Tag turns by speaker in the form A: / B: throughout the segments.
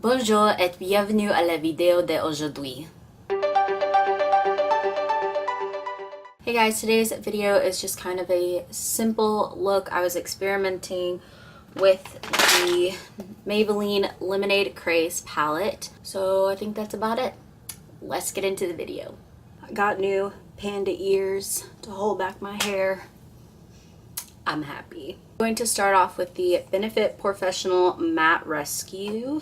A: Bonjour et bienvenue à la vidéo d'aujourd'hui. Hey guys, today's video is just kind of a simple look. I was experimenting with the Maybelline Lemonade Craze palette. So I think that's about it. Let's get into the video. I got new panda ears to hold back my hair. I'm happy. I'm going to start off with the Benefit Professional Matte Rescue.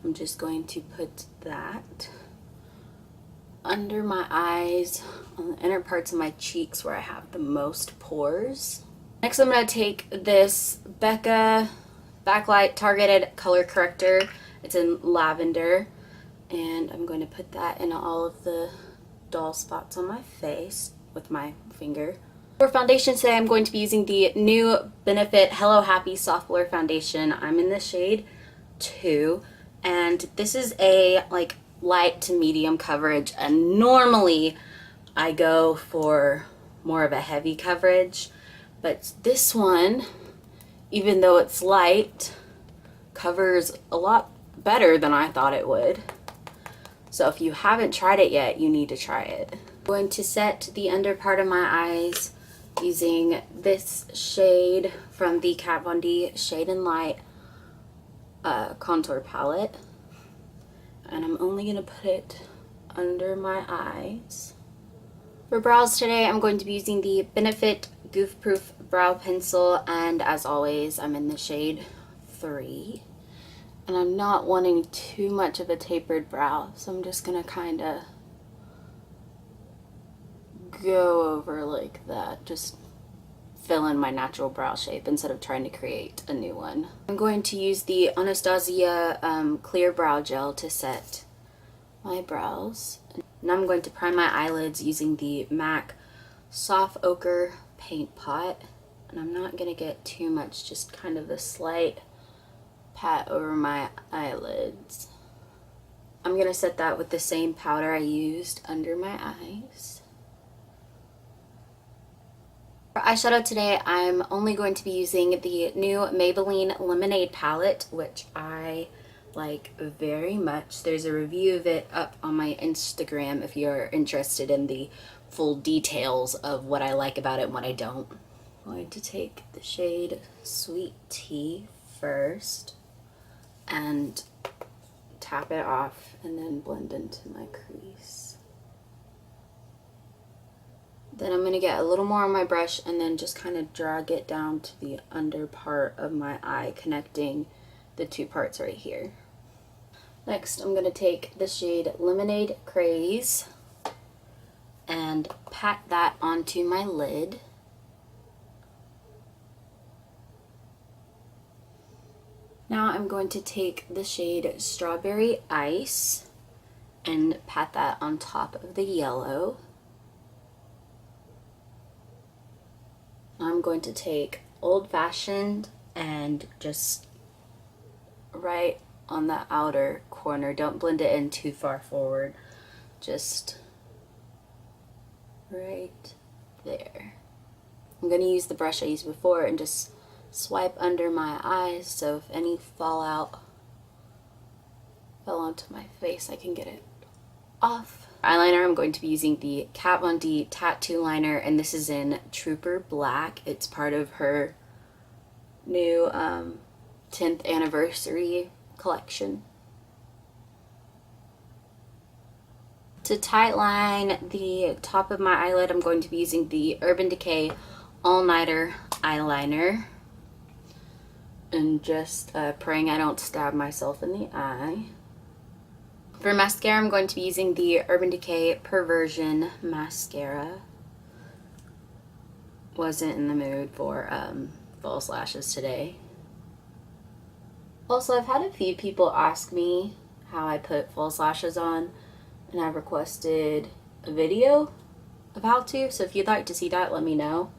A: I'm just going to put that under my eyes, on the inner parts of my cheeks where I have the most pores. Next, I'm going to take this Becca Backlight Targeted Color Corrector. It's in lavender, and I'm going to put that in all of the dull spots on my face with my finger. For foundation today, I'm going to be using the new Benefit Hello Happy Soft Blur Foundation. I'm in the shade 2. And this is a light to medium coverage, and normally I go for more of a heavy coverage, but this one, even though it's light, covers a lot better than I thought it would. So if you haven't tried it yet, you need to try it. I'm going to set the under part of my eyes using this shade from the Kat Von D Shade and Light contour palette, and I'm only going to put it under my eyes. For brows today, I'm going to be using the Benefit Goof Proof Brow Pencil, and as always, I'm in the shade 3. And I'm not wanting too much of a tapered brow, so I'm just going to kind of go over like that, just fill in my natural brow shape instead of trying to create a new one. I'm going to use the Anastasia Clear Brow Gel to set my brows. Now I'm going to prime my eyelids using the MAC Soft Ochre Paint Pot. And I'm not going to get too much, just kind of a slight pat over my eyelids. I'm going to set that with the same powder I used under my eyes. For eyeshadow today, I'm only going to be using the new Maybelline Lemonade palette, which I like very much. There's a review of it up on my Instagram if you're interested in the full details of what I like about it and what I don't. I'm going to take the shade Sweet Tea first and tap it off and then blend into my crease. Then I'm going to get a little more on my brush and then just kind of drag it down to the under part of my eye, connecting the two parts right here. Next, I'm going to take the shade Lemonade Craze and pat that onto my lid. Now I'm going to take the shade Strawberry Ice and pat that on top of the yellow. I'm going to take Old Fashioned and just right on the outer corner. Don't blend it in too far forward. Just right there. I'm going to use the brush I used before and just swipe under my eyes, so if any fallout fell onto my face, I can get it off. Eyeliner, I'm going to be using the Kat Von D Tattoo Liner, and this is in Trooper Black. It's part of her new 10th anniversary collection. To tightline the top of my eyelid, I'm going to be using the Urban Decay All Nighter eyeliner, and just praying I don't stab myself in the eye. For mascara, I'm going to be using the Urban Decay Perversion Mascara. Wasn't in the mood for false lashes today. Also, I've had a few people ask me how I put false lashes on, and I've requested a video of how to, so if you'd like to see that, let me know.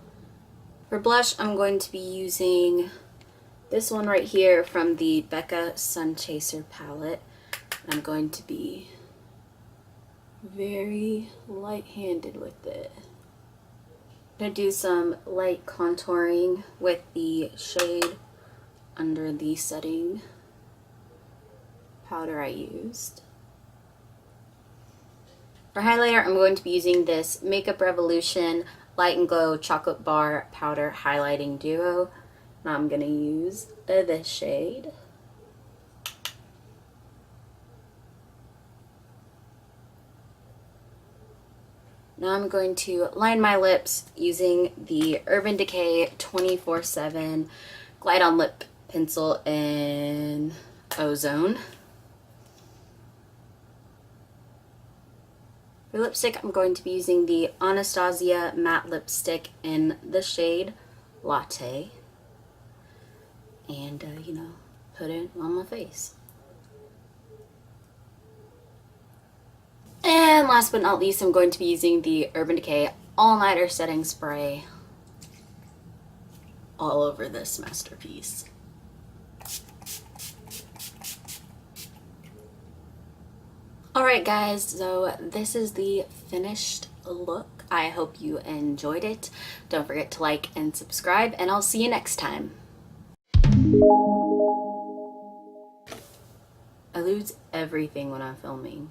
A: For blush, I'm going to be using this one right here from the Becca Sun Chaser palette. I'm going to be very light-handed with it. I'm going to do some light contouring with the shade under the setting powder I used. For highlighter, I'm going to be using this Makeup Revolution Light and Glow Chocolate Bar Powder Highlighting Duo. Now I'm going to use this shade. Now I'm going to line my lips using the Urban Decay 24/7 Glide On Lip Pencil in Ozone. For lipstick, I'm going to be using the Anastasia Matte Lipstick in the shade Latte. And, you know, put it on my face. And last but not least, I'm going to be using the Urban Decay All Nighter Setting Spray all over this masterpiece. Alright guys, so this is the finished look. I hope you enjoyed it. Don't forget to like and subscribe, and I'll see you next time. I lose everything when I'm filming.